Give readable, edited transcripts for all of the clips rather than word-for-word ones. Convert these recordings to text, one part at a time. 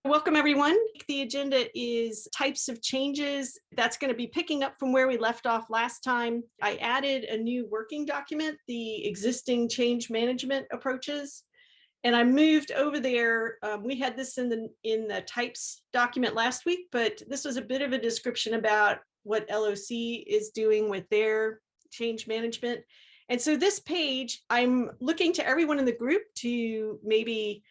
Welcome, everyone. The agenda is types of changes. That's going to be picking up from where we left off last time. I added a new working document, the existing change management approaches, and I moved over there. We had this in the types document last week, but this was a bit of a description about what LOC is doing with their change management. And so this page, I'm looking to everyone in the group to maybe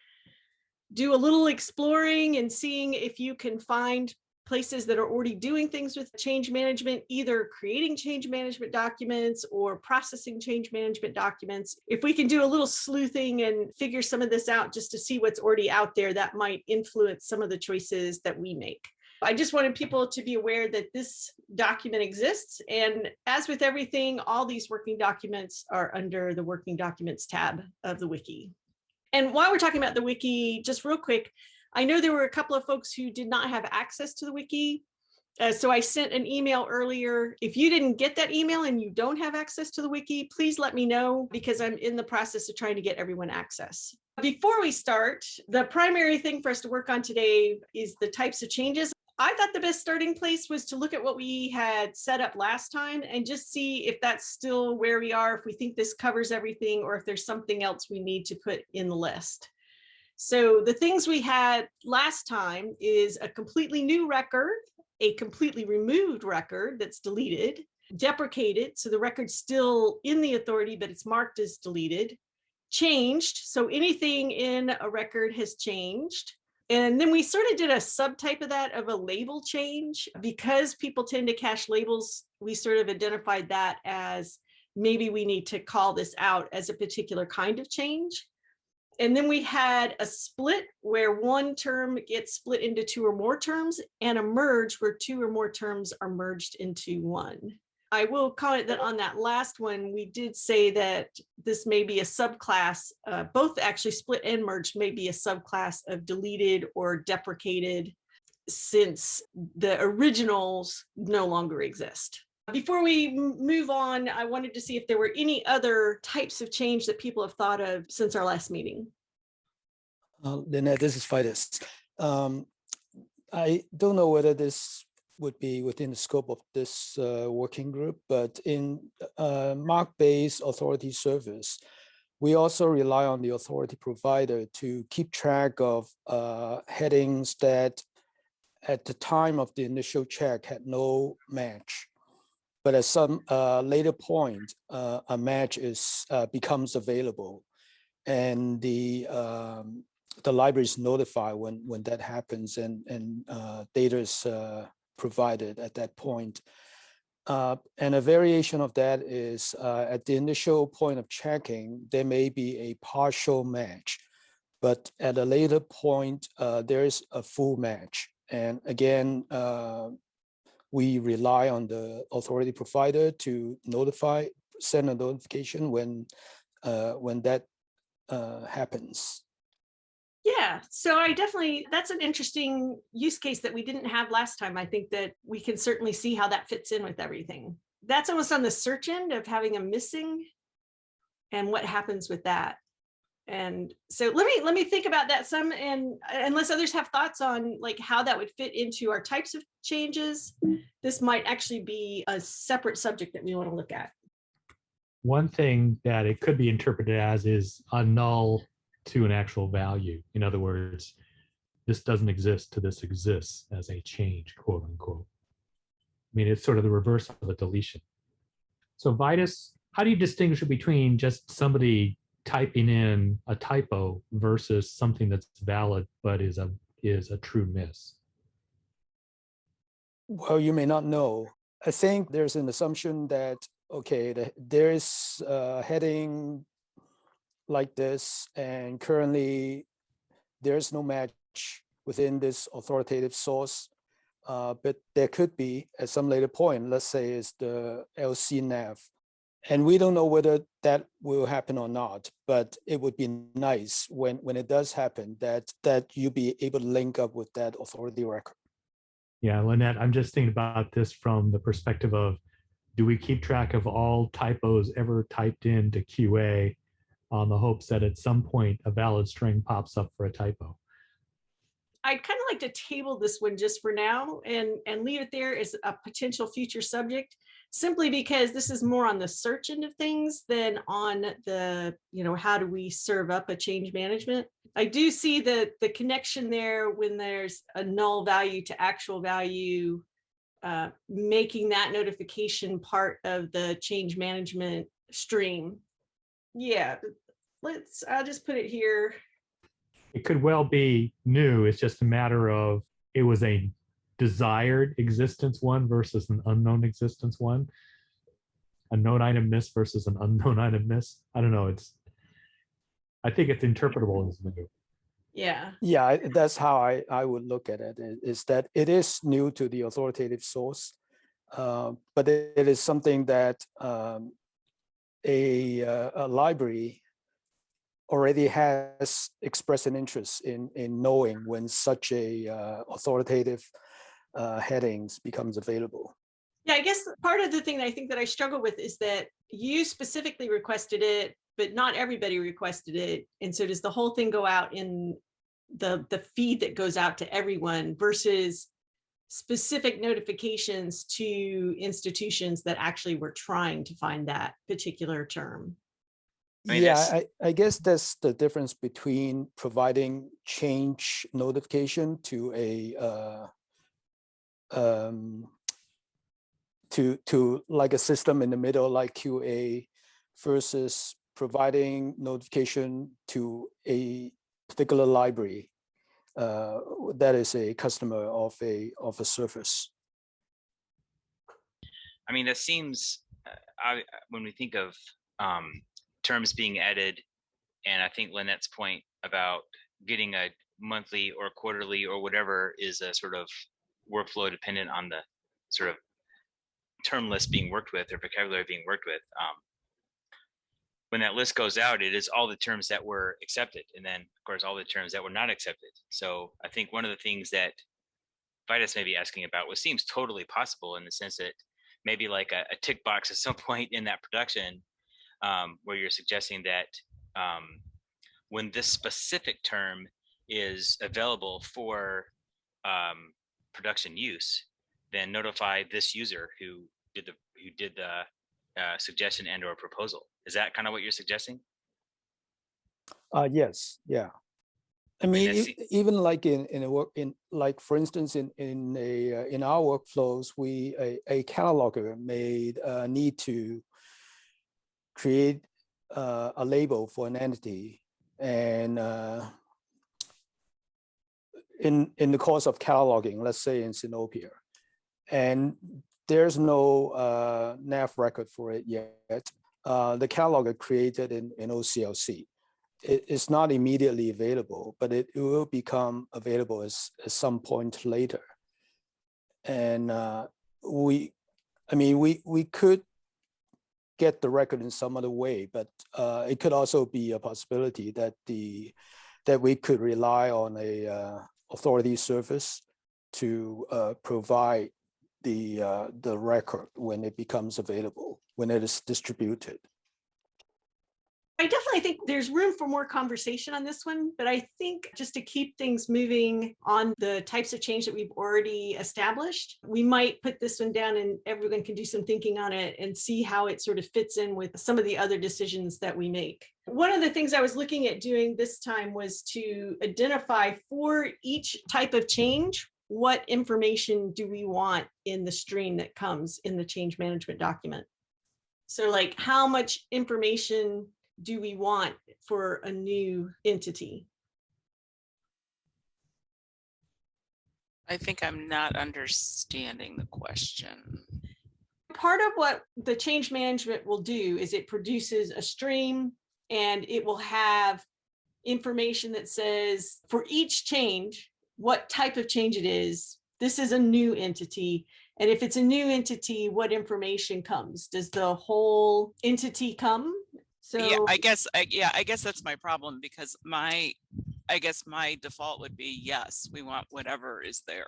do a little exploring and seeing if you can find places that are already doing things with change management, either creating change management documents or processing change management documents. If we can do a little sleuthing and figure some of this out just to see what's already out there, that might influence some of the choices that we make. I just wanted people to be aware that this document exists. And as with everything, all these working documents are under the working documents tab of the wiki. And while we're talking about the wiki, just real quick, I know there were a couple of folks who did not have access to the wiki. So I sent an email earlier. If you didn't get that email and you don't have access to the wiki, please let me know, because I'm in the process of trying to get everyone access. Before we start, the primary thing for us to work on today is the types of changes. I thought the best starting place was to look at what we had set up last time and just see if that's still where we are, if we think this covers everything, or if there's something else we need to put in the list. So the things we had last time is a completely new record, a completely removed record that's deleted, deprecated, so the record's still in the authority, but it's marked as deleted, changed, so anything in a record has changed. And then we sort of did a subtype of that, of a label change. Because people tend to cache labels, we sort of identified that as maybe we need to call this out as a particular kind of change. And then we had a split where one term gets split into two or more terms, and a merge where two or more terms are merged into one. I will comment that on that last one, we did say that this may be a subclass, both actually split and merged may be a subclass of deleted or deprecated, since the originals no longer exist. Before we move on, I wanted to see if there were any other types of change that people have thought of since our last meeting. Lynette, this is Vitus. I don't know whether this would be within the scope of this working group, but in mark-based authority service, we also rely on the authority provider to keep track of headings that at the time of the initial check had no match. But at some later point, a match becomes available, and the library is notified when that happens, and data is provided at that point. And a variation of that is at the initial point of checking, there may be a partial match, but at a later point, there is a full match. And again, we rely on the authority provider to send a notification when that happens. Yeah, so that's an interesting use case that we didn't have last time. I think that we can certainly see how that fits in with everything. That's almost on the search end of having a missing and what happens with that. And so let me think about that some, and unless others have thoughts on like how that would fit into our types of changes, this might actually be a separate subject that we want to look at. One thing that it could be interpreted as is a null to an actual value. In other words, this doesn't exist to this exists as a change, quote unquote. I mean, it's sort of the reverse of a deletion. So Vitus, how do you distinguish between just somebody typing in a typo versus something that's valid but is a true miss? Well, you may not know. I think there's an assumption that, okay, there is a heading like this, and currently there's no match within this authoritative source, but there could be at some later point. Let's say it's the LC nav, and we don't know whether that will happen or not, but it would be nice when it does happen that you be able to link up with that authority record. Yeah, Lynette, I'm just thinking about this from the perspective of, do we keep track of all typos ever typed into QA on the hopes that at some point a valid string pops up for a typo? I'd kind of like to table this one just for now and leave it there as a potential future subject, simply because this is more on the search end of things than on the, how do we serve up a change management. I do see the connection there when there's a null value to actual value, making that notification part of the change management stream. Yeah, I'll just put it here. It could well be new. It's just a matter of it was a desired existence one versus an unknown existence one. A known item missed versus an unknown item missed. I don't know. I think it's interpretable as new. Yeah. Yeah, that's how I would look at it, is that it is new to the authoritative source, but it is something that a library already has expressed an interest in knowing when such a authoritative headings becomes available. Yeah, I guess part of the thing that I think that I struggle with is that you specifically requested it, but not everybody requested it. And so does the whole thing go out in the feed that goes out to everyone versus specific notifications to institutions that actually were trying to find that particular term? I mean, Yeah, I guess that's the difference between providing change notification to a to like a system in the middle like QA versus providing notification to a particular library that is a customer of a service. I mean, that seems, when we think of terms being added, and I think Lynette's point about getting a monthly or quarterly or whatever is a sort of workflow dependent on the sort of term list being worked with or vocabulary being worked with. When that list goes out, it is all the terms that were accepted, and then of course all the terms that were not accepted. So I think one of the things that Vitus may be asking about, what seems totally possible in the sense that maybe like a tick box at some point in that production, where you're suggesting that when this specific term is available for production use, then notify this user who did the suggestion and or proposal. Is that kind of what you're suggesting? Yes, yeah. I mean, even like in a work like for instance in our workflows, a cataloger may need to create a label for an entity, and in the course of cataloging, let's say in Sinopia, and there's no nav record for it yet. The cataloger created in OCLC. It's not immediately available, but it will become available at some point later. And we could get the record in some other way, but it could also be a possibility that we could rely on a authority service to provide the record when it becomes available, when it is distributed. I definitely think there's room for more conversation on this one, but I think just to keep things moving on the types of change that we've already established, we might put this one down and everyone can do some thinking on it and see how it sort of fits in with some of the other decisions that we make. One of the things I was looking at doing this time was to identify for each type of change, what information do we want in the stream that comes in the change management document? So like how much information do we want for a new entity? I think I'm not understanding the question. Part of what the change management will do is it produces a stream and it will have information that says for each change, what type of change it is. This is a new entity. And if it's a new entity, what information comes? Does the whole entity come? So Yeah, I guess that's my problem, because I guess my default would be yes, we want whatever is there.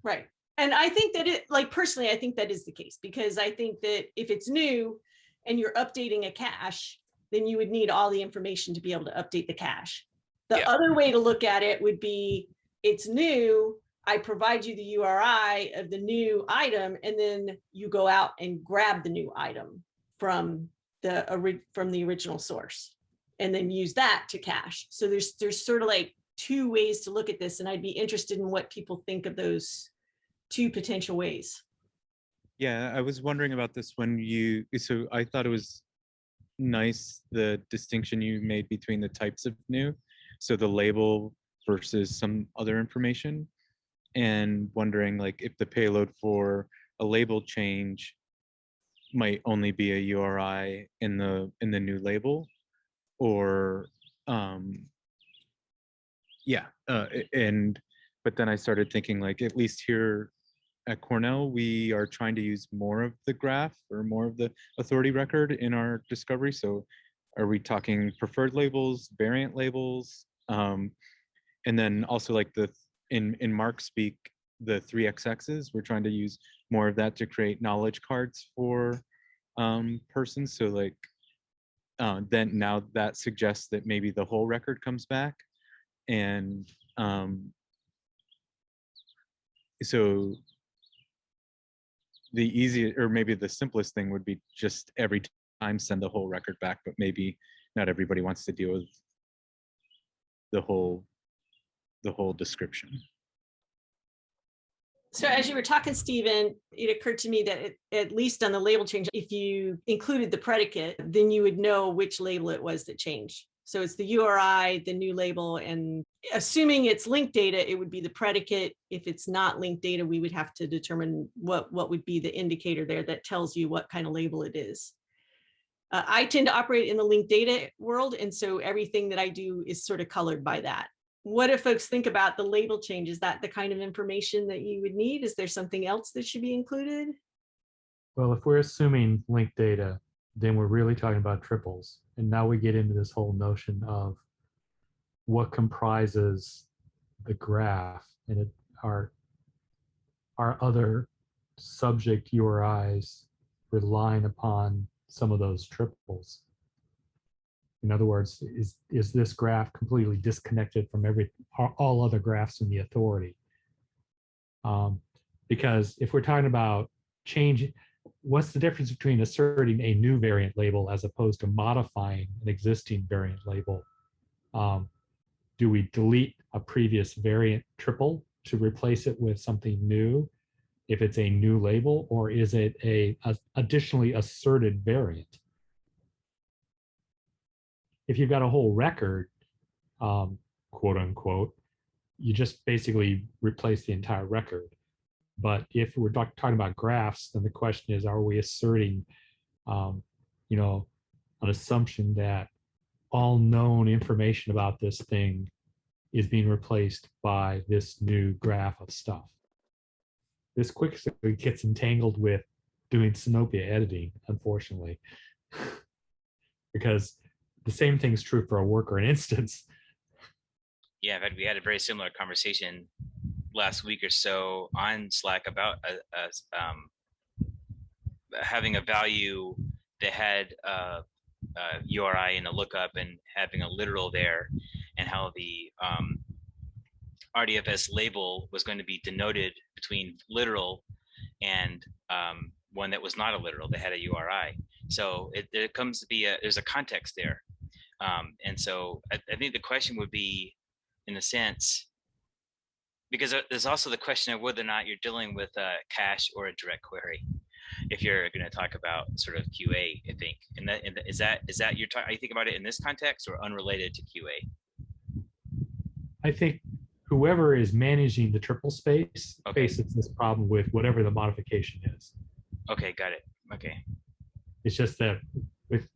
right. And I think that personally, I think that is the case, because I think that if it's new and you're updating a cache, then you would need all the information to be able to update the cache. The other way to look at it would be it's new, I provide you the URI of the new item, and then you go out and grab the new item from the original source, and then use that to cache. So there's sort of like two ways to look at this, and I'd be interested in what people think of those two potential ways. Yeah, I was wondering about this when so I thought it was nice the distinction you made between the types of new, so the label versus some other information, and wondering like if the payload for a label change might only be a URI in the new label, or yeah, but then I started thinking like, at least here at Cornell, we are trying to use more of the graph or more of the authority record in our discovery. So are we talking preferred labels, variant labels? And then also like in Mark speak, the 3xx's, we're trying to use more of that to create knowledge cards for persons. So like, then now that suggests that maybe the whole record comes back. And so the easiest, or maybe the simplest thing would be just every time send the whole record back, but maybe not everybody wants to deal with the whole description. So as you were talking, Stephen, it occurred to me that at least on the label change, if you included the predicate, then you would know which label it was that changed. So it's the URI, the new label, and assuming it's linked data, it would be the predicate. If it's not linked data, we would have to determine what would be the indicator there that tells you what kind of label it is. I tend to operate in the linked data world, and so everything that I do is sort of colored by that. What do folks think about the label change? Is that the kind of information that you would need? Is there something else that should be included? Well, if we're assuming linked data, then we're really talking about triples. And now we get into this whole notion of what comprises the graph, and are other subject URIs relying upon some of those triples. In other words, is this graph completely disconnected from all other graphs in the authority? Because if we're talking about change, what's the difference between asserting a new variant label as opposed to modifying an existing variant label? Do we delete a previous variant triple to replace it with something new if it's a new label, or is it a additionally asserted variant? If you've got a whole record, quote unquote, you just basically replace the entire record. But if we're talking about graphs, then the question is, are we asserting, you know, an assumption that all known information about this thing is being replaced by this new graph of stuff? This quickly gets entangled with doing Sinopia editing, unfortunately, because the same thing's true for a worker and instance. Yeah, in fact, we had a very similar conversation last week or so on Slack about having a value that had a URI and a lookup and having a literal there, and how the RDFS label was going to be denoted between literal and one that was not a literal that had a URI. So there comes to be there's a context there. And so I think the question would be, in a sense, because there's also the question of whether or not you're dealing with a cache or a direct query, if you're going to talk about sort of QA, I think. And is that you're talking? Are you think about it in this context or unrelated to QA? I think whoever is managing the triple space faces this problem with whatever the modification is. Okay, got it. Okay. It's just that with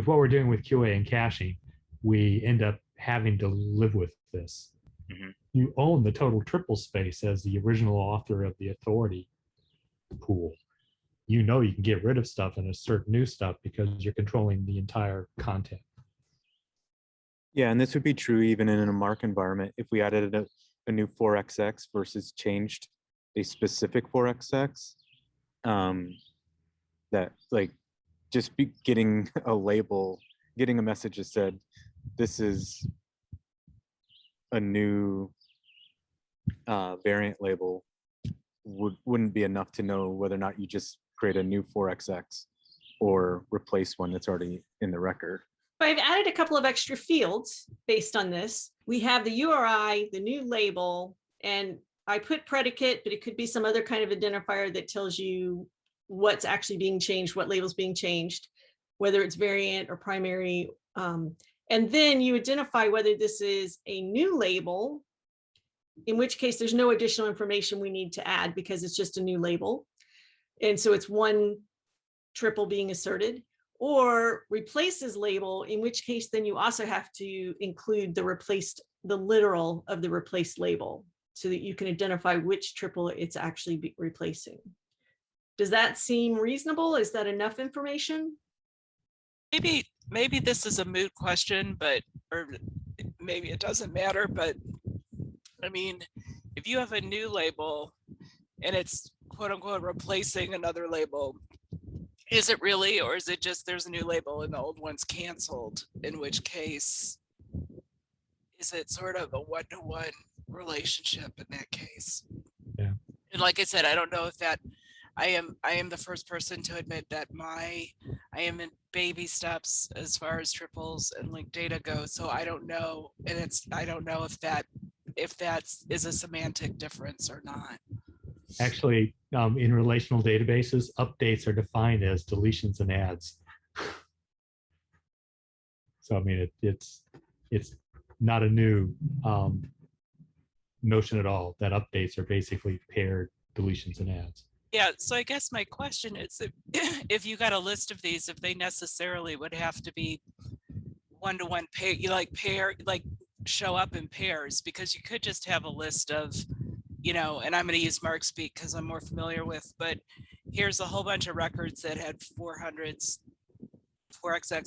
what we're doing with QA and caching, we end up having to live with this. Mm-hmm. You own the total triple space as the original author of the authority pool. You know you can get rid of stuff and assert new stuff because you're controlling the entire content. Yeah, and this would be true even in a Mark environment. If we added a new 4xx versus changed a specific 4xx, that like just getting a label, getting a message that said, this is a new variant label wouldn't be enough to know whether or not you just create a new 4XX or replace one that's already in the record. I've added a couple of extra fields based on this. We have the URI, the new label, and I put predicate, but it could be some other kind of identifier that tells you what's actually being changed, what label's being changed, whether it's variant or primary. And then you identify whether this is a new label, in which case there's no additional information we need to add because it's just a new label. And so it's one triple being asserted, or replaces label, in which case then you also have to include the literal of the replaced label so that you can identify which triple it's actually replacing. Does that seem reasonable? Is that enough information? Maybe this is a moot question, but or maybe it doesn't matter, but I mean, if you have a new label and it's quote unquote replacing another label, is it really, or is it just there's a new label and the old one's canceled? In which case, is it sort of a one-to-one relationship in that case? Yeah. And like I said, I don't know if that I am the first person to admit that I am in baby steps as far as triples and linked data goes. So I don't know, and I don't know if that is a semantic difference or not. Actually, in relational databases, updates are defined as deletions and adds. So I mean, it's not a new notion at all. That updates are basically paired deletions and adds. Yeah, so I guess my question is, if you got a list of these, if they necessarily would have to be one-to-one pair, show up in pairs, because you could just have a list of, and I'm going to use Mark speak because I'm more familiar with, but here's a whole bunch of records that had 4XX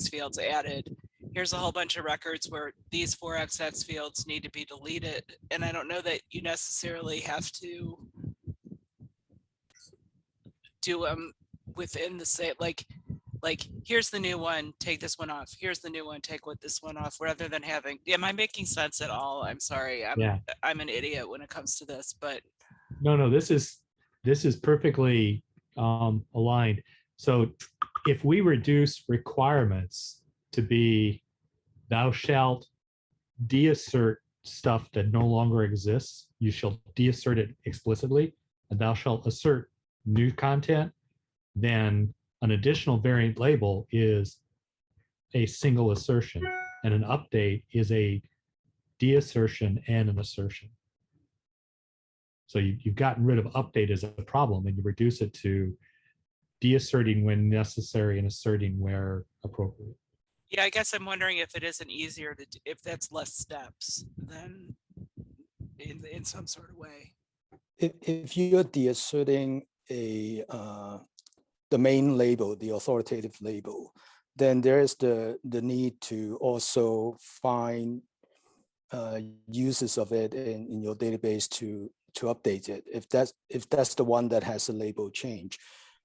fields added. Here's a whole bunch of records where these 4XX fields need to be deleted. And I don't know that you necessarily have to do them within the same, like here's the new one, take this one off, here's the new one, take this one off, rather than having, am I making sense at all? I'm sorry, I'm an idiot when it comes to this, but no, this is perfectly aligned. So if we reduce requirements to be thou shalt deassert stuff that no longer exists, you shall deassert it explicitly, and thou shalt assert new content, then an additional variant label is a single assertion, and an update is a deassertion and an assertion. So you've gotten rid of update as a problem, and you reduce it to deasserting when necessary and asserting where appropriate. Yeah, I guess I'm wondering if it isn't easier to, if that's less steps than in some sort of way. If you're deasserting the main label, the authoritative label, then there is the need to also find uses of it in your database to update it, if that's the one that has a label change.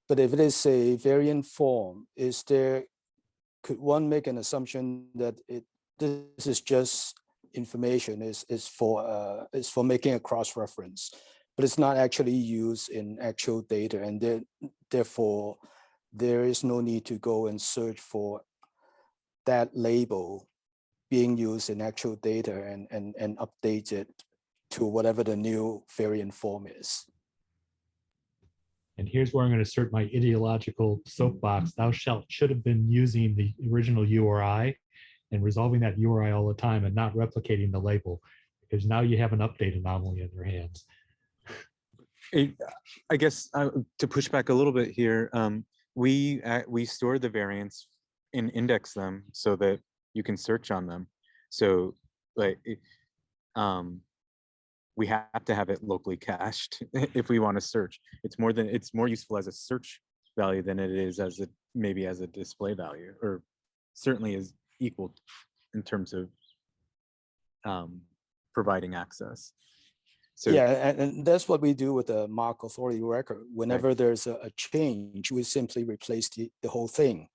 But if it is a variant form, could one make an assumption that this is just information, is for making a cross-reference, but it's not actually used in actual data, and therefore there is no need to go and search for that label being used in actual data and update it to whatever the new variant form is. And here's where I'm going to assert my ideological soapbox. Thou shalt should have been using the original URI and resolving that URI all the time and not replicating the label, because now you have an update anomaly in your hands. I guess to push back a little bit here, we store the variants and index them so that you can search on them. So like, we have to have it locally cached if we want to search. It's more useful as a search value than it is as maybe as a display value, or certainly is equal in terms of providing access. So yeah, and that's what we do with the MARC authority record. Whenever there's a change, we simply replace the whole thing.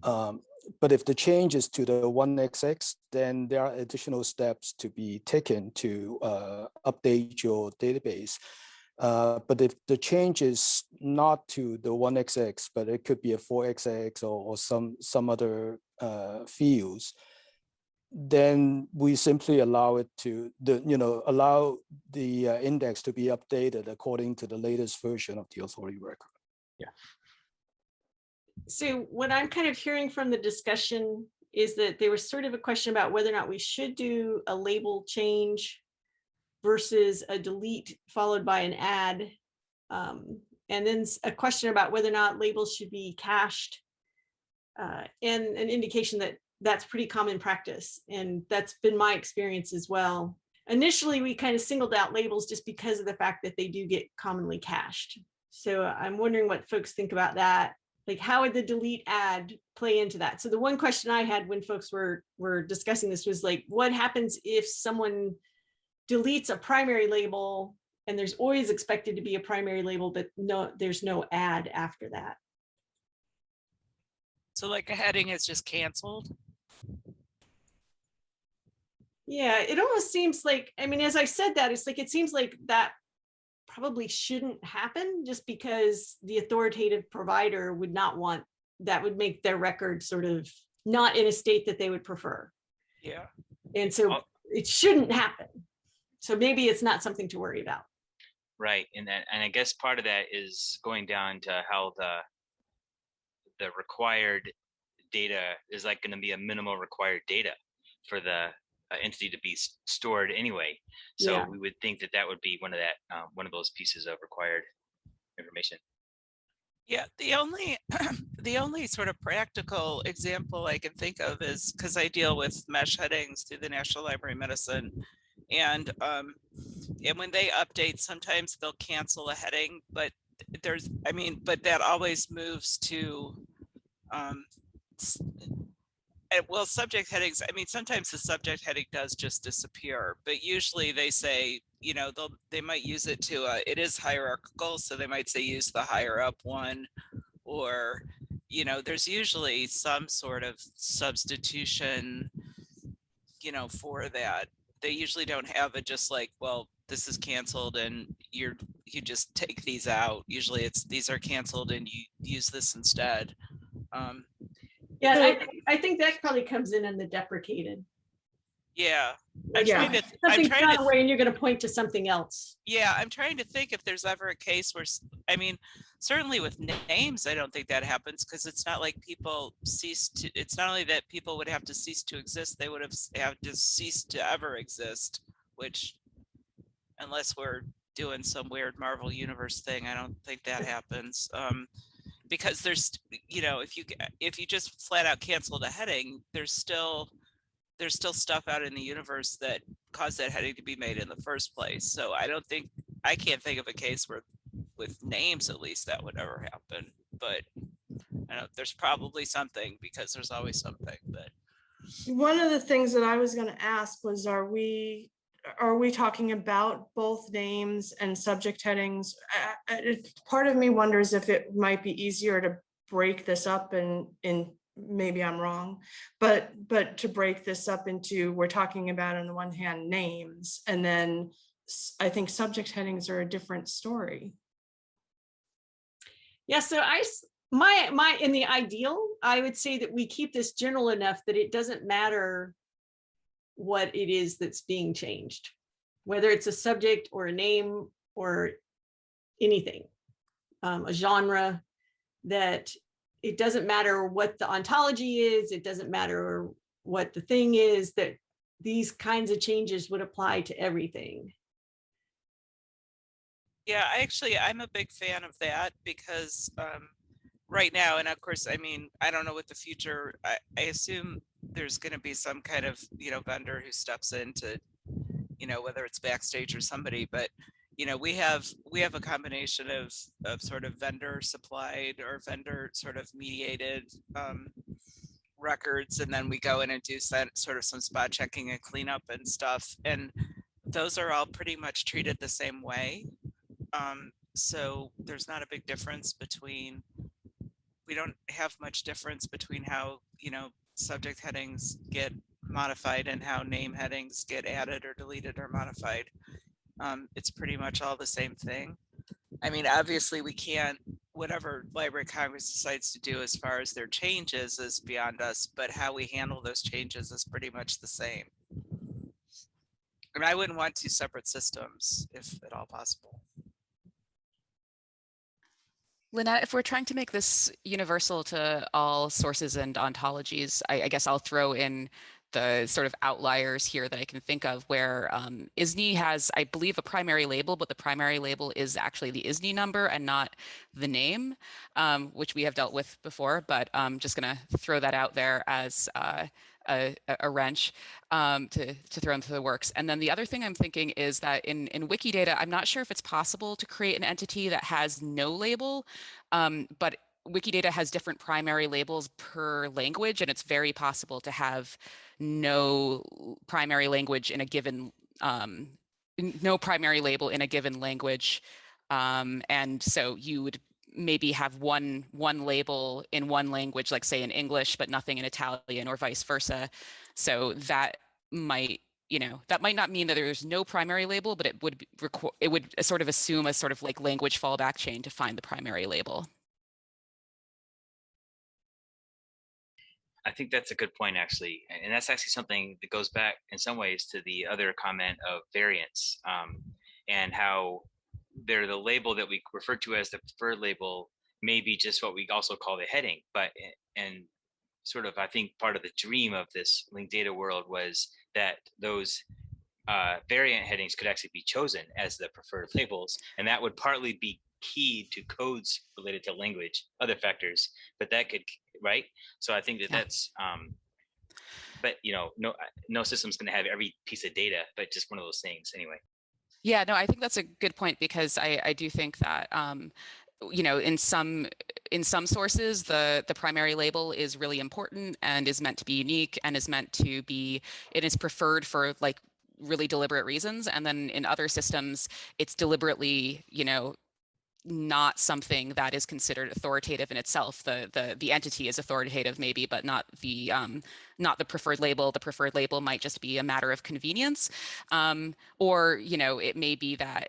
But if the change is to the 1XX, then there are additional steps to be taken to update your database. But if the change is not to the 1XX, but it could be a 4XX or some other fields, then we simply allow it to allow the index to be updated according to the latest version of the authority record. Yeah. So what I'm kind of hearing from the discussion is that there was sort of a question about whether or not we should do a label change versus a delete followed by an add. And then a question about whether or not labels should be cached, and an indication that that's pretty common practice. And that's been my experience as well. Initially, we kind of singled out labels just because of the fact that they do get commonly cached. So I'm wondering what folks think about that. Like, how would the delete add play into that? So the one question I had when folks were discussing this was like, what happens if someone deletes a primary label and there's always expected to be a primary label, but there's no add after that? So like a heading is just canceled. Yeah, it almost seems like, I mean, as I said that, it's like, it seems like that probably shouldn't happen just because the authoritative provider would not want, that would make their record sort of not in a state that they would prefer. Yeah. And so it shouldn't happen. So maybe it's not something to worry about. Right. And I guess part of that is going down to how the required data is like going to be a minimal required data for the entity to be stored anyway. So Yeah. we would think that that would be one of those pieces of required information. Yeah, the only the only sort of practical example I can think of is because I deal with mesh headings through the National Library of Medicine, and when they update, sometimes they'll cancel a heading, but but that always moves to well, subject headings, I mean, sometimes the subject heading does just disappear, but usually they say, they might use it to, it is hierarchical. So they might say, use the higher up one, or, there's usually some sort of substitution, for that. They usually don't have it just like, well, this is canceled and you just take these out. Usually these are canceled and you use this instead. Yeah, I think that probably comes in the deprecated. Yeah. Something's gone away and you're going to point to something else. Yeah, I'm trying to think if there's ever a case where, I mean, certainly with names, I don't think that happens because it's not like people it's not only that people would have to cease to exist, they would have to cease to ever exist, which, unless we're doing some weird Marvel Universe thing, I don't think that happens. Because there's, if you just flat out canceled a heading, there's still stuff out in the universe that caused that heading to be made in the first place. So I can't think of a case where, with names at least, that would ever happen. But I know there's probably something, because there's always something. But one of the things that I was going to ask was, are we talking about both names and subject headings? Part of me wonders if it might be easier to break this up in maybe I'm wrong, but to break this up into, we're talking about on the one hand names, and then I think subject headings are a different story. Yeah, so my in the ideal, I would say that we keep this general enough that it doesn't matter what it is that's being changed, whether it's a subject or a name or anything, a genre, that it doesn't matter what the ontology is, it doesn't matter what the thing is, that these kinds of changes would apply to everything. yeah, I'm a big fan of that, because right now, and of course, I mean, I don't know what the future, I assume there's going to be some kind of, vendor who steps in to, whether it's Backstage or somebody, but we have a combination of sort of vendor supplied or vendor sort of mediated records, and then we go in and do sort of some spot checking and cleanup and stuff, and those are all pretty much treated the same way. So there's not a big difference between we don't have much difference between how, subject headings get modified and how name headings get added or deleted or modified. It's pretty much all the same thing. I mean, obviously we can't, whatever Library of Congress decides to do as far as their changes is beyond us, but how we handle those changes is pretty much the same. And I wouldn't want two separate systems if at all possible. Lynette, if we're trying to make this universal to all sources and ontologies, I guess I'll throw in the sort of outliers here that I can think of where ISNI has, I believe, a primary label, but the primary label is actually the ISNI number and not the name, which we have dealt with before, but I'm just going to throw that out there as a wrench to throw into the works. And then the other thing I'm thinking is that in Wikidata, I'm not sure if it's possible to create an entity that has no label, but Wikidata has different primary labels per language, and it's very possible to have no primary language in a given, no primary label in a given language. And so you would maybe have one label in one language, like say in English, but nothing in Italian or vice versa. So that might, that might not mean that there's no primary label, but it would sort of assume a sort of like language fallback chain to find the primary label. I think that's a good point, actually. And that's actually something that goes back in some ways to the other comment of variants, and how they're the label that we refer to as the preferred label may be just what we also call the heading. But, and sort of, I think part of the dream of this linked data world was that those variant headings could actually be chosen as the preferred labels. And that would partly be key to codes related to language, other factors, but that could, right? So I think that that's, but no system's going to have every piece of data, but just one of those things anyway. Yeah, no, I think that's a good point, because I do think that in some sources the primary label is really important and is meant to be unique and is meant to be, it is preferred for like really deliberate reasons, and then in other systems it's deliberately not something that is considered authoritative in itself. The entity is authoritative maybe, but not the preferred label. The preferred label might just be a matter of convenience, or it may be that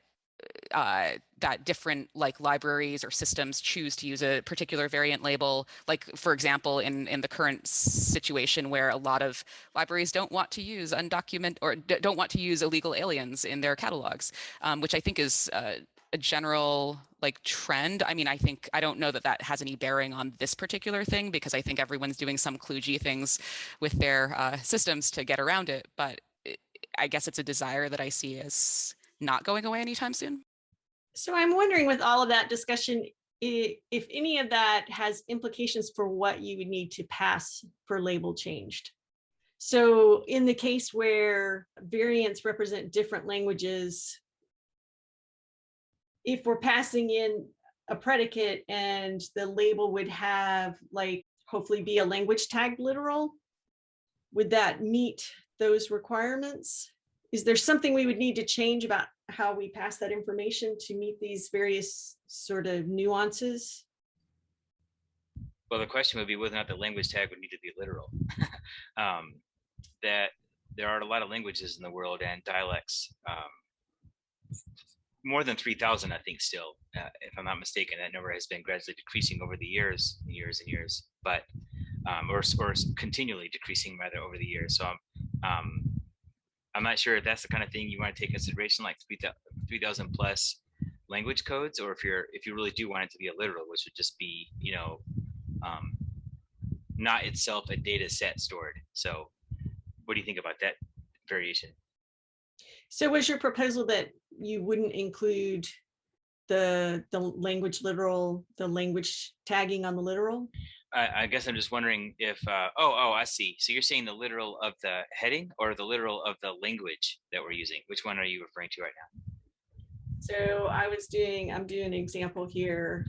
that different like libraries or systems choose to use a particular variant label. Like for example, in the current situation where a lot of libraries don't want to use undocumented or don't want to use illegal aliens in their catalogs, which I think is a general like trend. I mean, I don't know that that has any bearing on this particular thing, because I think everyone's doing some kludgy things with their systems to get around it. But I guess it's a desire that I see as not going away anytime soon. So I'm wondering, with all of that discussion, if any of that has implications for what you would need to pass for label changed. So in the case where variants represent different languages, if we're passing in a predicate and the label would have like hopefully be a language tag literal, would that meet those requirements? Is there something we would need to change about how we pass that information to meet these various sort of nuances? Well, the question would be whether or not the language tag would need to be literal. That there are a lot of languages in the world and dialects, more than 3,000, I think still, if I'm not mistaken. That number has been gradually decreasing over the years, but, or continually decreasing rather over the years. So I'm not sure if that's the kind of thing you want to take consideration, like 3,000 plus language codes, or if you really do want it to be a literal, which would just be, not itself a data set stored. So what do you think about that variation? So was your proposal that you wouldn't include the language literal, the language tagging on the literal? I guess I'm just wondering if, oh, I see. So you're saying the literal of the heading or the literal of the language that we're using? Which one are you referring to right now? So I'm doing an example here.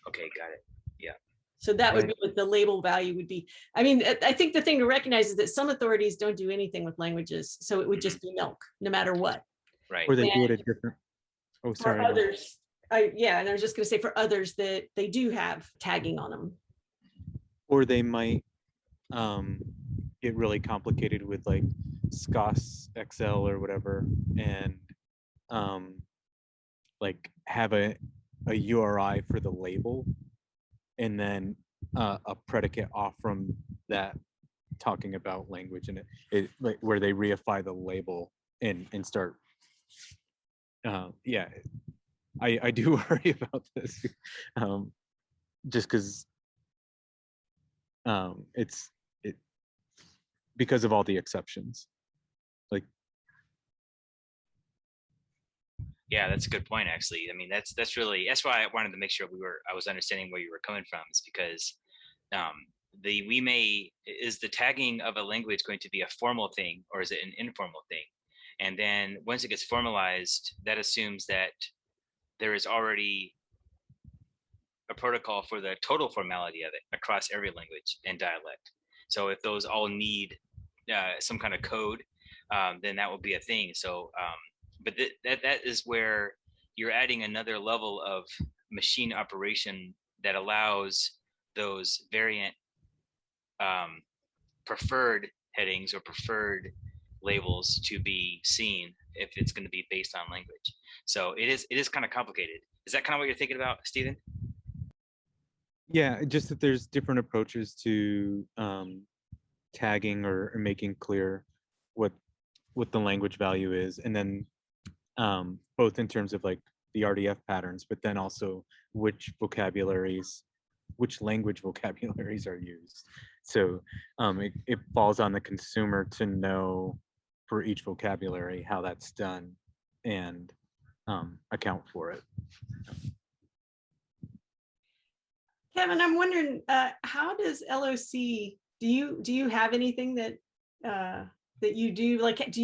Okay, got it. Yeah. So that would be what the label value would be. I mean, I think the thing to recognize is that some authorities don't do anything with languages. So it would just be milk, no matter what. Right. Or they do it at different. Oh, sorry. For others, And I was just going to say for others that they do have tagging on them. Or they might get really complicated with like SCOS XL or whatever, and like have a URI for the label, and then a predicate off from that talking about language, and it like where they reify the label and start. Yeah, I do worry about this, just because it's because of all the exceptions. Like, yeah, that's a good point, actually. I mean, that's why I wanted to make sure I was understanding where you were coming from, is because is the tagging of a language going to be a formal thing, or is it an informal thing? And then once it gets formalized, that assumes that there is already a protocol for the total formality of it across every language and dialect. So if those all need some kind of code, then that will be a thing. So, but that is where you're adding another level of machine operation that allows those variant preferred headings or preferred labels to be seen if it's going to be based on language. So it is kind of complicated. Is that kind of what you're thinking about, Stephen? yeah, just that there's different approaches to tagging or making clear what the language value is, and then both in terms of like the RDF patterns, but then also which language vocabularies are used. So it falls on the consumer to know for each vocabulary how that's done and account for it. Kevin, I'm wondering, how does LOC, do you have anything that that you do? Like, do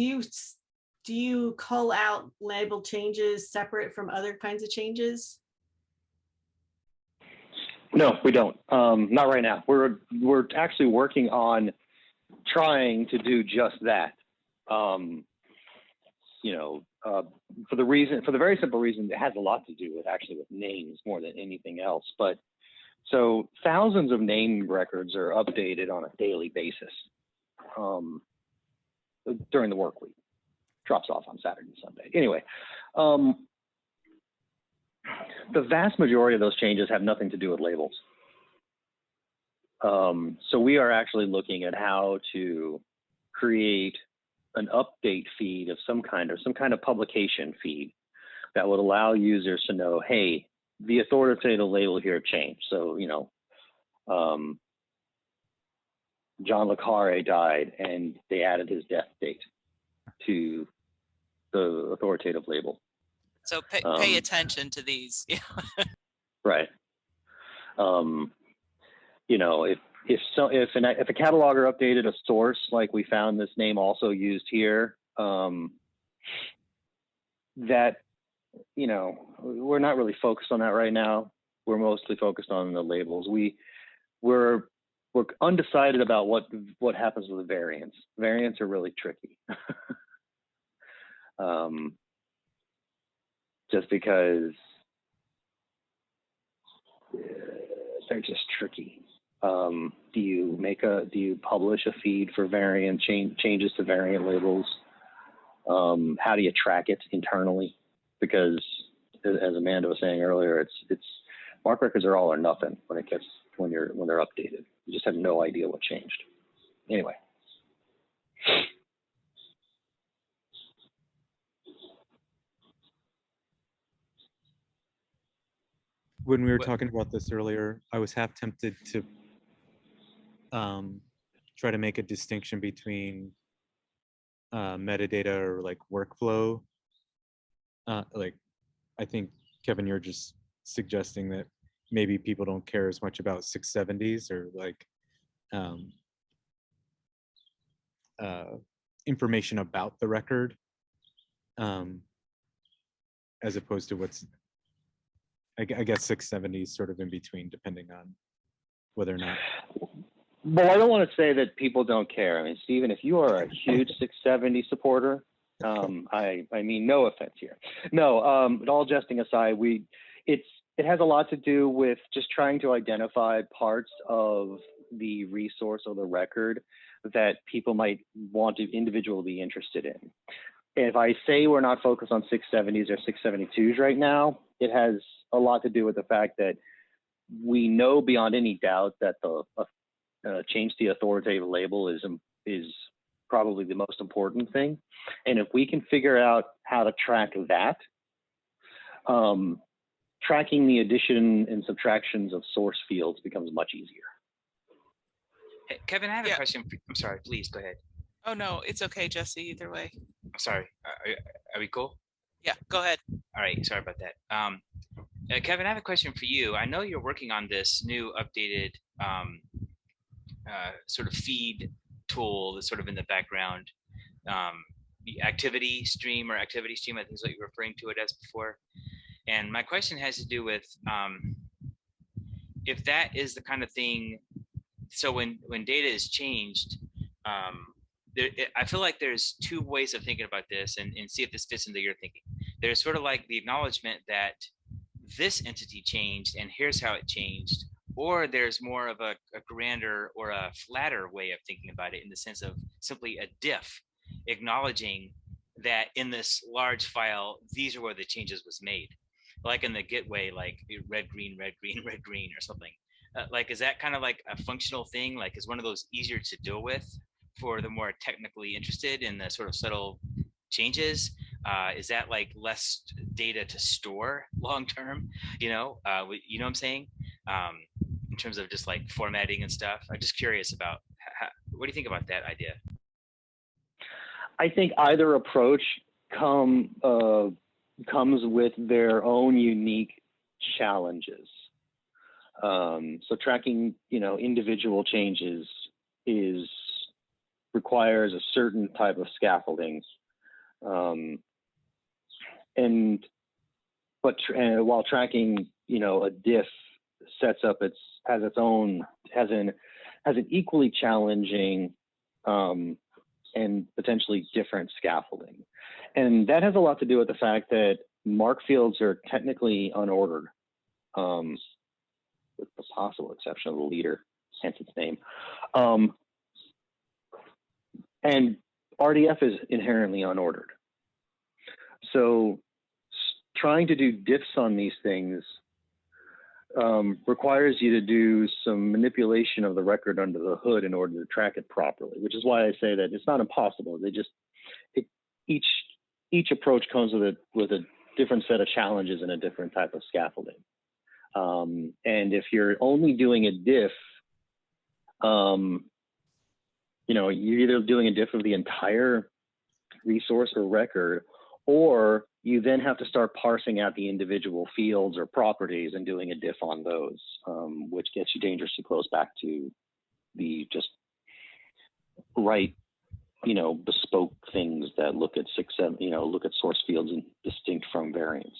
you cull out label changes separate from other kinds of changes? No, we don't. Not right now. We're actually working on trying to do just that. For the very simple reason, it has a lot to do with names more than anything else. But so thousands of name records are updated on a daily basis during the work week. Drops off on Saturday and Sunday. Anyway, the vast majority of those changes have nothing to do with labels. So we are actually looking at how to create an update feed of some kind of publication feed that would allow users to know, hey, the authoritative label here changed. So, John le Carré died and they added his death date to the authoritative label. So pay attention to these. Right. If a cataloger updated a source, like we found this name also used here, that, we're not really focused on that right now. We're mostly focused on the labels. We're undecided about what happens with the variants. Variants are really tricky. Just because they're just tricky. Do you publish a feed for variant changes to variant labels? How do you track it internally? Because as Amanda was saying earlier, it's MARC records are all or nothing when they're updated. You just have no idea what changed. Anyway. When we were talking about this earlier, I was half tempted to try to make a distinction between metadata or like workflow. Like, I think, Kevin, you're just suggesting that maybe people don't care as much about 670s or like information about the record, as opposed to what's, I guess 670 is sort of in between, depending on whether or not. Well, I don't want to say that people don't care. I mean, Stephen, if you are a huge 670 supporter, I mean, no offense here. No, but all jesting aside, it has a lot to do with just trying to identify parts of the resource or the record that people might want to individually be interested in. If I say we're not focused on 670s or 672s right now, it has a lot to do with the fact that we know beyond any doubt that the change the authoritative label is probably the most important thing. And if we can figure out how to track that, tracking the addition and subtractions of source fields becomes much easier. Hey, Kevin, I have a question. I'm sorry, please go ahead. Oh, no, it's okay, Jesse, either way. I'm sorry. Are we cool? Yeah, go ahead. All right, sorry about that. Kevin, I have a question for you. I know you're working on this new updated sort of feed tool that's sort of in the background. The activity stream, I think is what you were referring to it as before. And my question has to do with if that is the kind of thing, so when data is changed, I feel like there's two ways of thinking about this and see if this fits into your thinking. There's sort of like the acknowledgement that this entity changed and here's how it changed, or there's more of a grander or a flatter way of thinking about it in the sense of simply a diff, acknowledging that in this large file, these are where the changes was made. Like in the get way, like red, green, red, green, red, green, or something. Like, is that kind of like a functional thing? Like, is one of those easier to deal with for the more technically interested in the sort of subtle changes? Is that like less data to store long term? You know what I'm saying? In terms of just like formatting and stuff. I'm just curious about what do you think about that idea? I think either approach comes with their own unique challenges. So tracking, individual changes requires a certain type of scaffolding, while tracking, a diff has an equally challenging and potentially different scaffolding. And that has a lot to do with the fact that mark fields are technically unordered, with the possible exception of the leader, hence its name. And RDF is inherently unordered. So trying to do diffs on these things requires you to do some manipulation of the record under the hood in order to track it properly, which is why I say that it's not impossible. Each approach comes with a different set of challenges and a different type of scaffolding. And if you're only doing a diff, you're either doing a diff of the entire resource or record, or you then have to start parsing out the individual fields or properties and doing a diff on those, which gets you dangerously close back to the just right, bespoke things that look at source fields and distinct from variants.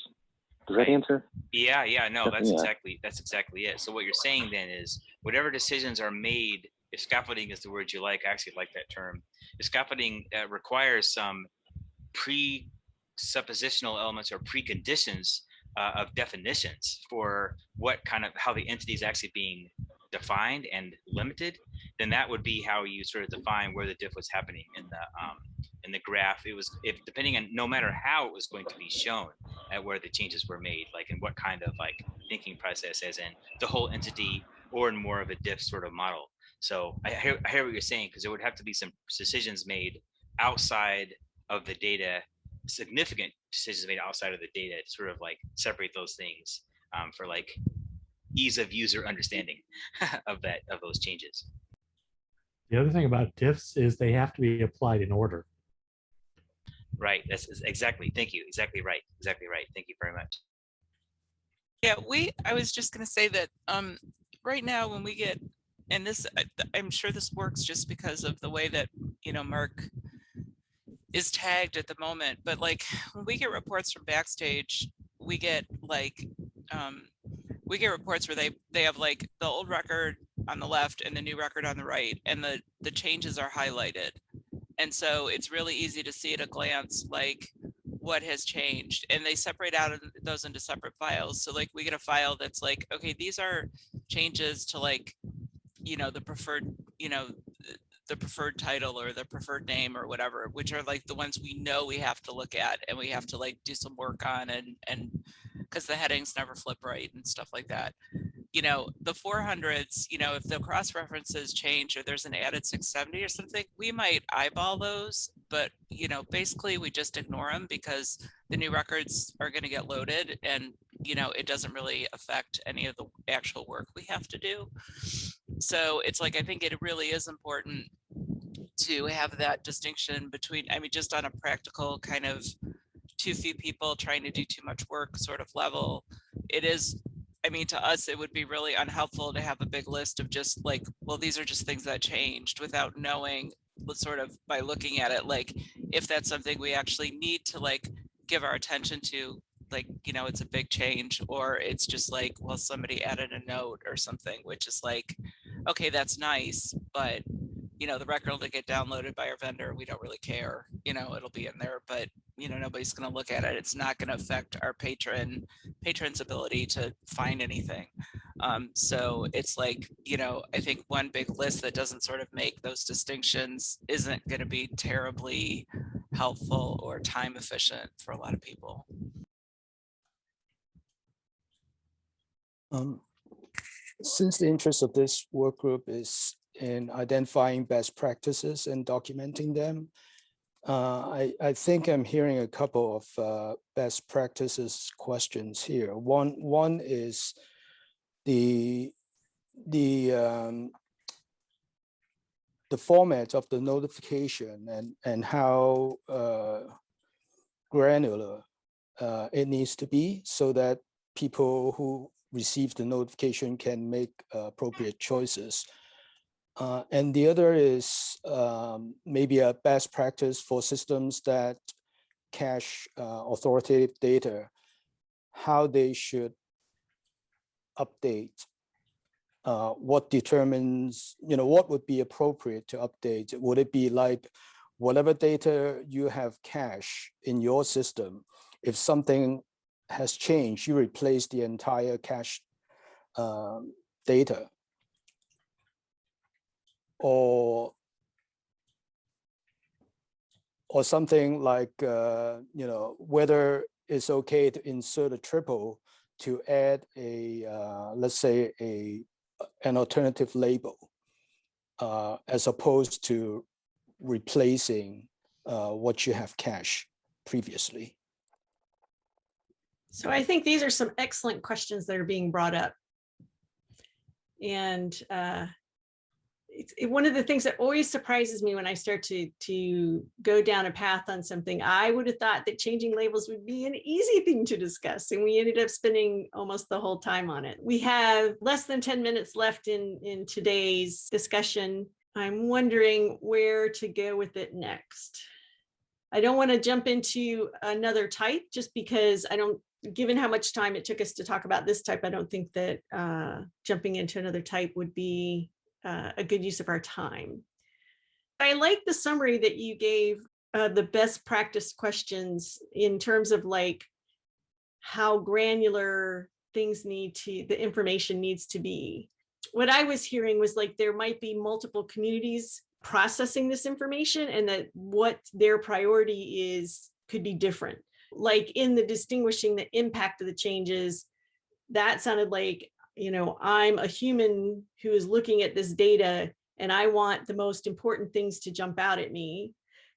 Does that answer? Yeah, no, that's exactly it. So what you're saying then is whatever decisions are made, if scaffolding is the word you like, I actually like that term. If scaffolding requires some presuppositional elements or preconditions of definitions for how the entity is actually being defined and limited, then that would be how you sort of define where the diff was happening in the graph. Depending on no matter how it was going to be shown at where the changes were made, like in what kind of like thinking process, as in the whole entity or in more of a diff sort of model. So I hear what you're saying, because there would have to be some decisions made outside of the data, significant decisions made outside of the data to sort of like separate those things for like ease of user understanding of those changes. The other thing about diffs is they have to be applied in order. Right. That's exactly. Thank you. Exactly right. Exactly right. Thank you very much. Yeah, I was just going to say that right now when we get, and this, I'm sure this works just because of the way that, Mark is tagged at the moment, but like when we get reports from Backstage, we get reports where they have like the old record on the left and the new record on the right, and the changes are highlighted. And so it's really easy to see at a glance, like what has changed, and they separate out those into separate files. So like we get a file that's like, okay, these are changes to like, the preferred, the preferred title or the preferred name or whatever, which are like the ones we know we have to look at and we have to like do some work on, and because the headings never flip right and stuff like that. The 400s, if the cross references change or there's an added 670 or something, we might eyeball those, but basically we just ignore them because the new records are going to get loaded, and it doesn't really affect any of the actual work we have to do. So it's like, I think it really is important to have that distinction between, just on a practical kind of too few people trying to do too much work sort of level. It is, to us, it would be really unhelpful to have a big list of just like, well, these are just things that changed, without knowing, sort of by looking at it, like if that's something we actually need to like give our attention to, like, it's a big change, or it's just like, well, somebody added a note or something, which is like, okay, that's nice, but the record will get downloaded by our vendor. We don't really care, it'll be in there, but nobody's going to look at it. It's not going to affect our patron's ability to find anything. So it's like, I think one big list that doesn't sort of make those distinctions isn't going to be terribly helpful or time efficient for a lot of people. Since the interest of this work group is in identifying best practices and documenting them, I think I'm hearing a couple of best practices questions here. One is the format of the notification and how granular it needs to be, so that people who receive the notification can make appropriate choices. And the other is maybe a best practice for systems that cache authoritative data, how they should update, what determines, what would be appropriate to update. Would it be like whatever data you have cache in your system, if something has changed, you replace the entire cache data? Or something like, whether it's okay to insert a triple to add a, let's say, an alternative label, as opposed to replacing what you have cached previously. So I think these are some excellent questions that are being brought up. And one of the things that always surprises me when I start to go down a path on something, I would have thought that changing labels would be an easy thing to discuss, and we ended up spending almost the whole time on it. We have less than 10 minutes left in today's discussion. I'm wondering where to go with it next. I don't want to jump into another type just because given how much time it took us to talk about this type, I don't think that jumping into another type would be a good use of our time. I like the summary that you gave, the best practice questions in terms of like how granular the information needs to be. What I was hearing was like there might be multiple communities processing this information, and that what their priority is could be different. Like in the distinguishing the impact of the changes, that sounded like, I'm a human who is looking at this data and I want the most important things to jump out at me.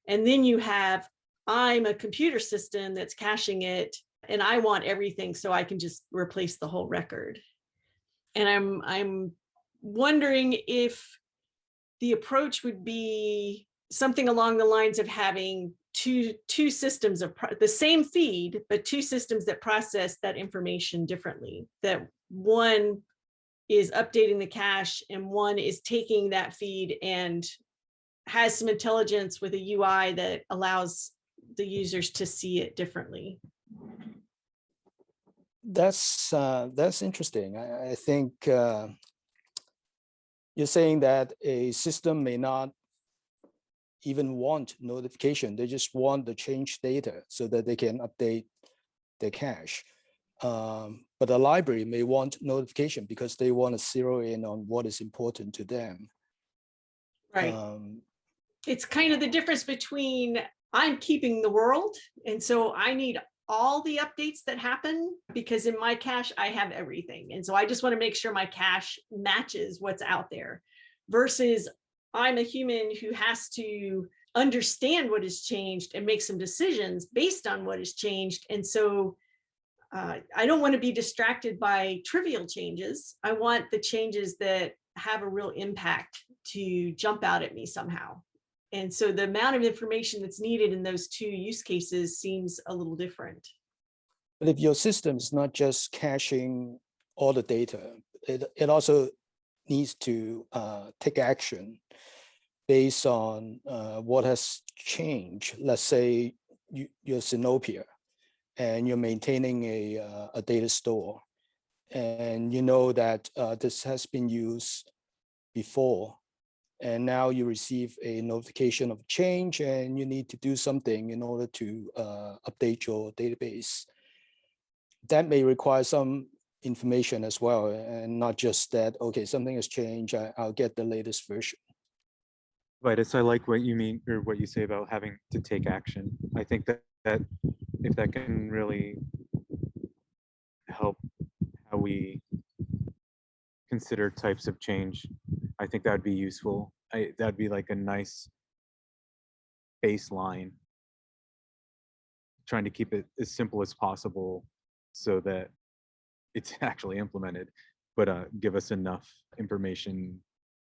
And then you have, I'm a computer system that's caching it and I want everything so I can just replace the whole record. And I'm wondering if the approach would be something along the lines of having two systems of the same feed, but two systems that process that information differently. That one is updating the cache and one is taking that feed and has some intelligence with a UI that allows the users to see it differently. That's interesting. I think you're saying that a system may not even want notification. They just want the change data so that they can update their cache. But the library may want notification because they want to zero in on what is important to them. Right. It's kind of the difference between I'm keeping the world, and so I need all the updates that happen because in my cache, I have everything. And so I just want to make sure my cache matches what's out there versus I'm a human who has to understand what has changed and make some decisions based on what has changed. And so I don't want to be distracted by trivial changes. I want the changes that have a real impact to jump out at me somehow. And so the amount of information that's needed in those two use cases seems a little different. But if your system is not just caching all the data, it also needs to take action based on what has changed. Let's say you're Zenopia and you're maintaining a data store, and you know that this has been used before, and now you receive a notification of change and you need to do something in order to update your database. That may require some information as well, and not just that, okay, something has changed, I'll get the latest version. Right, so I like what you mean, or what you say about having to take action. I think that if that can really help how we consider types of change, I think that would be useful. That'd be like a nice baseline, trying to keep it as simple as possible so that it's actually implemented, but give us enough information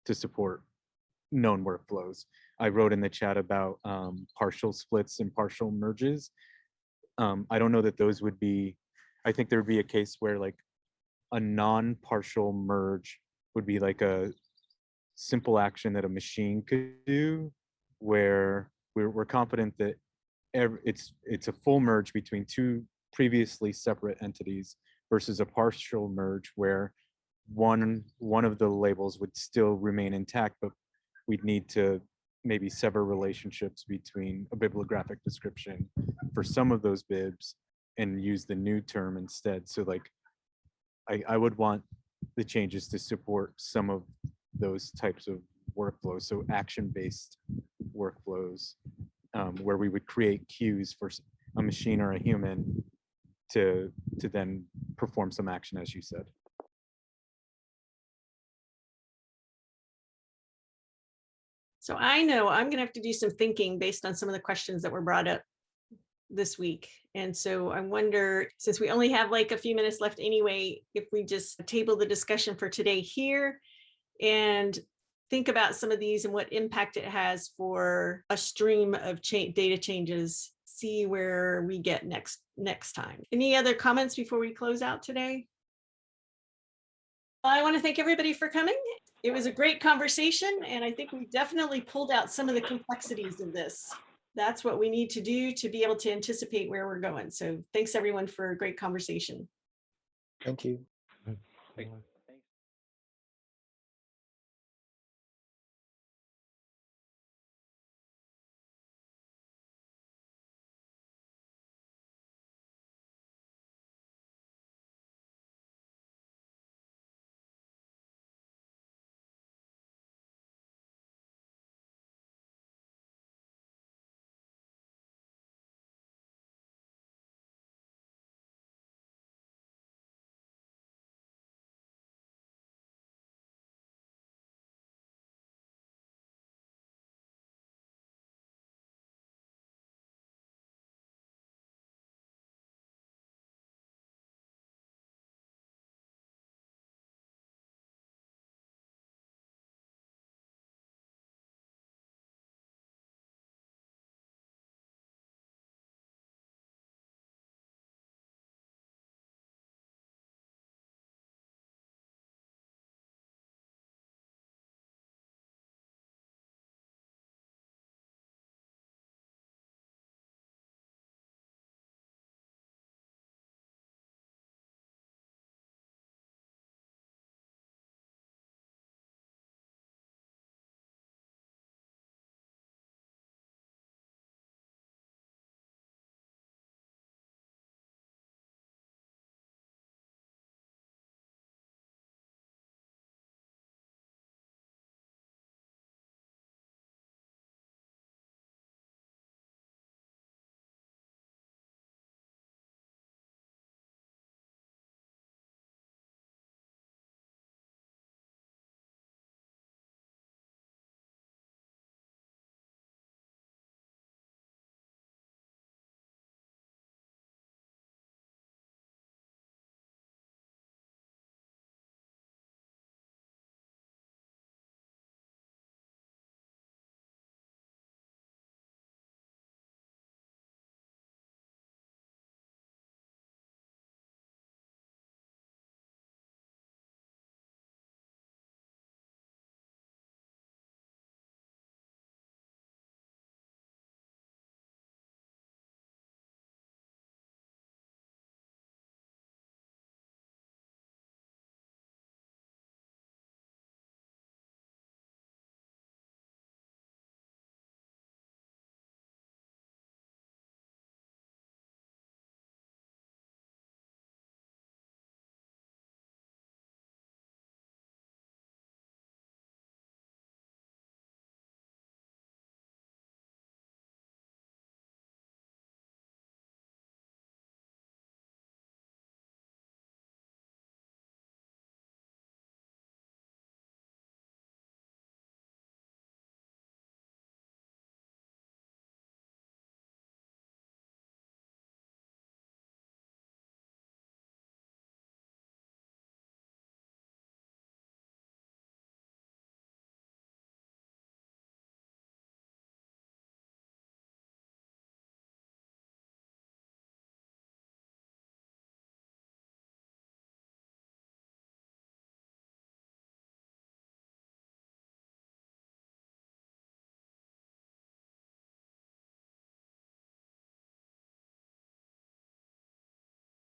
to support known workflows. I wrote in the chat about partial splits and partial merges. I don't know that those would be, I think there would be a case where like a non-partial merge would be like a simple action that a machine could do, where we're confident that it's a full merge between two previously separate entities versus a partial merge where one of the labels would still remain intact, but we'd need to maybe sever relationships between a bibliographic description for some of those bibs and use the new term instead. So like I would want the changes to support some of those types of workflows, so action-based workflows, where we would create queues for a machine or a human to then perform some action, as you said. So I know I'm going to have to do some thinking based on some of the questions that were brought up this week. And so I wonder, since we only have like a few minutes left anyway, if we just table the discussion for today here and think about some of these and what impact it has for a stream of data changes, see where we get next time. Any other comments before we close out today? I want to thank everybody for coming. It was a great conversation, and I think we definitely pulled out some of the complexities of this. That's what we need to do to be able to anticipate where we're going. So thanks everyone for a great conversation. Thank you. Right.